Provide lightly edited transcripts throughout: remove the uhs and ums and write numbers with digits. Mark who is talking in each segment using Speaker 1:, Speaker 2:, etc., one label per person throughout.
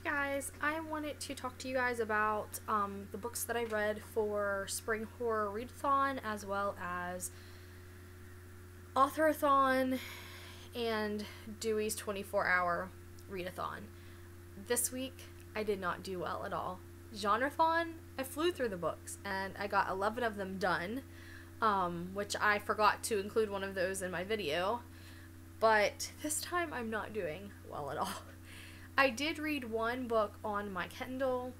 Speaker 1: guys, I wanted to talk to you guys about the books that I read for Spring Horror Readathon, as well as Authorathon and Dewey's 24-hour Readathon. This week, I did not do well at all. Genreathon, I flew through the books, and I got 11 of them done, which I forgot to include one of those in my video, but this time I'm not doing well at all. I did read one book on my Kindle,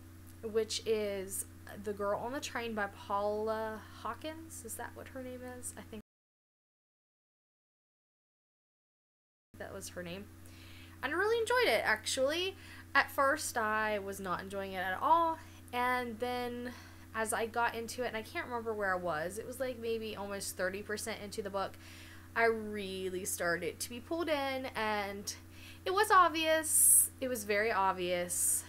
Speaker 1: which is The Girl on the Train by Paula Hawkins. Is that what her name is? I think that was her name. And I really enjoyed it, actually. At first, I was not enjoying it at all, and then as I got into it, and I can't remember where I was, it was like maybe almost 30% into the book, I really started to be pulled in, and it was obvious, it was very obvious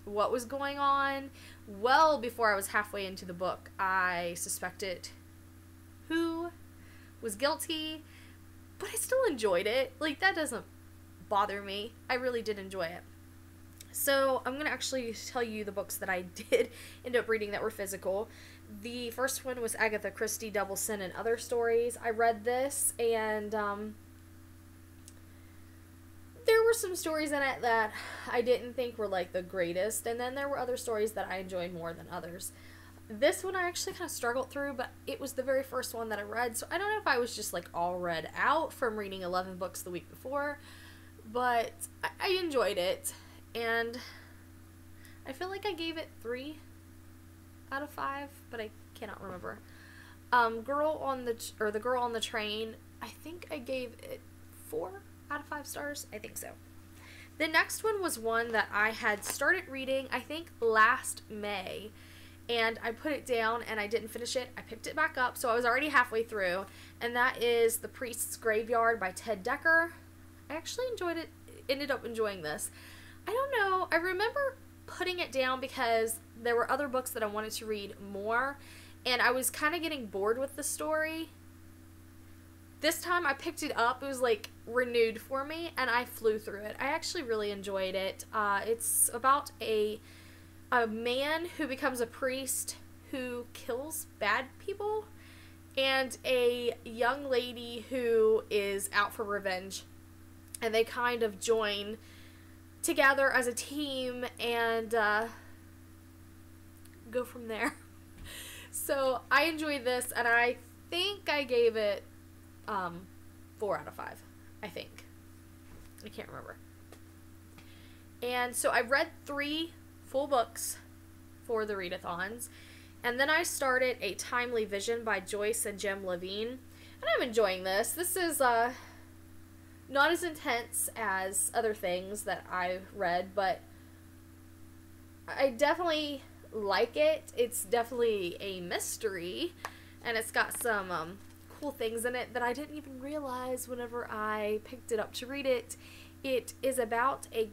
Speaker 1: what was going on. Well before I was halfway into the book, I suspected who was guilty, but I still enjoyed it. Like, that doesn't bother me. I really did enjoy it. So I'm going to actually tell you the books that I did end up reading that were physical. The first one was Agatha Christie, Double Sin and Other Stories. I read this, and there were some stories in it that I didn't think were like the greatest, and then there were other stories that I enjoyed more than others. This one I actually kind of struggled through, but it was the very first one that I read, so I don't know if I was just like all read out from reading 11 books the week before, but I enjoyed it, and I feel like I gave it 3 out of 5, but I cannot remember. The Girl on the Train, I think I gave it 4 out of 5 stars. I think so. The next one was one that I had started reading, I think last May, and I put it down and I didn't finish it. I picked it back up, so I was already halfway through, and that is The Priest's Graveyard by Ted Dekker. I actually enjoyed it, ended up enjoying this. I don't know, I remember putting it down because there were other books that I wanted to read more, and I was kind of getting bored with the story. This time I picked it up, it was like renewed for me, and I flew through it. I actually really enjoyed it. It's about a man who becomes a priest who kills bad people, and a young lady who is out for revenge, and they kind of join together as a team and go from there. So I enjoyed this, and I think I gave it 4 out of 5, I think. I can't remember. And so I read 3 full books for the readathons, and then I started A Timely Vision by Joyce and Jem Levine, and I'm enjoying this. This is not as intense as other things that I've read, but I definitely like it. It's definitely a mystery, and it's got some cool things in it that I didn't even realize whenever I picked it up to read it. It is about a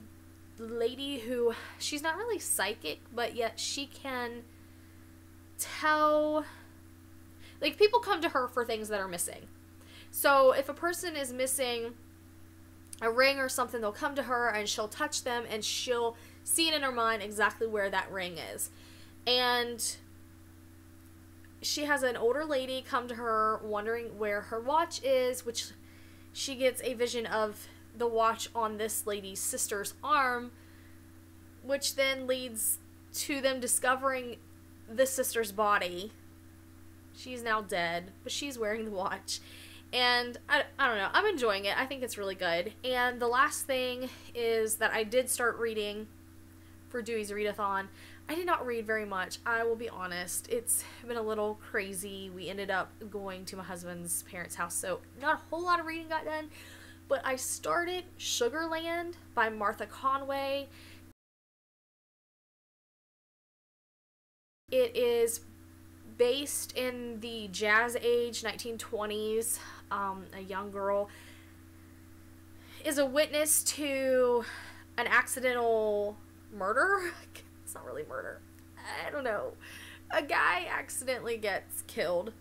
Speaker 1: lady who, she's not really psychic, but yet she can tell, like, people come to her for things that are missing. So if a person is missing a ring or something, they'll come to her and she'll touch them and she'll see it in her mind exactly where that ring is. And she has an older lady come to her wondering where her watch is, which she gets a vision of the watch on this lady's sister's arm, which then leads to them discovering the sister's body. She's now dead, but she's wearing the watch. And I don't know, I'm enjoying it. I think it's really good. And the last thing is that I did start reading for Dewey's Readathon. I did not read very much, I will be honest. It's been a little crazy. We ended up going to my husband's parents' house, so not a whole lot of reading got done. But I started Sugarland by Martha Conway. It is based in the Jazz Age, 1920s. A young girl is a witness to an accidental murder. It's not really murder. I don't know. A guy accidentally gets killed,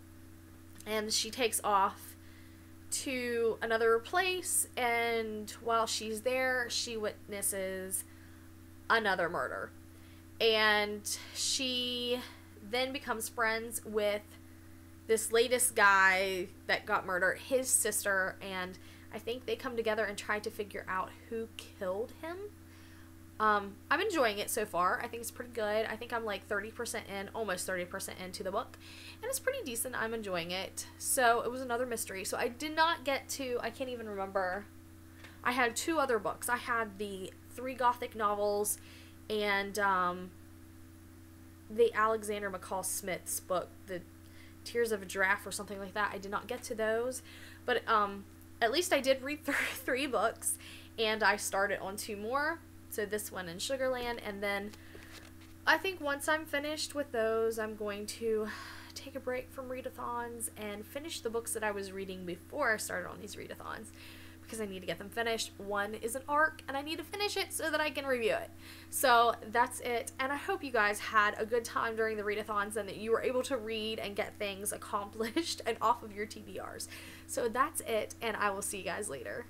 Speaker 1: and she takes off to another place, and while she's there, she witnesses another murder. And she then becomes friends with this latest guy that got murdered, his sister, and I think they come together and try to figure out who killed him. I'm enjoying it so far. I think it's pretty good. I think I'm like 30% in, almost 30% into the book, and it's pretty decent. I'm enjoying it. So it was another mystery. So I did not get to, I can't even remember. I had 2 other books. I had the 3 Gothic novels and the Alexander McCall Smith's book, the Tears of a Giraffe or something like that. I did not get to those, but at least I did read 3 books, and I started on 2 more. So this one and Sugarland, and then I think once I'm finished with those, I'm going to take a break from readathons and finish the books that I was reading before I started on these readathons, because I need to get them finished. One is an arc, and I need to finish it so that I can review it. So that's it, and I hope you guys had a good time during the readathons and that you were able to read and get things accomplished and off of your TBRs. So that's it, and I will see you guys later.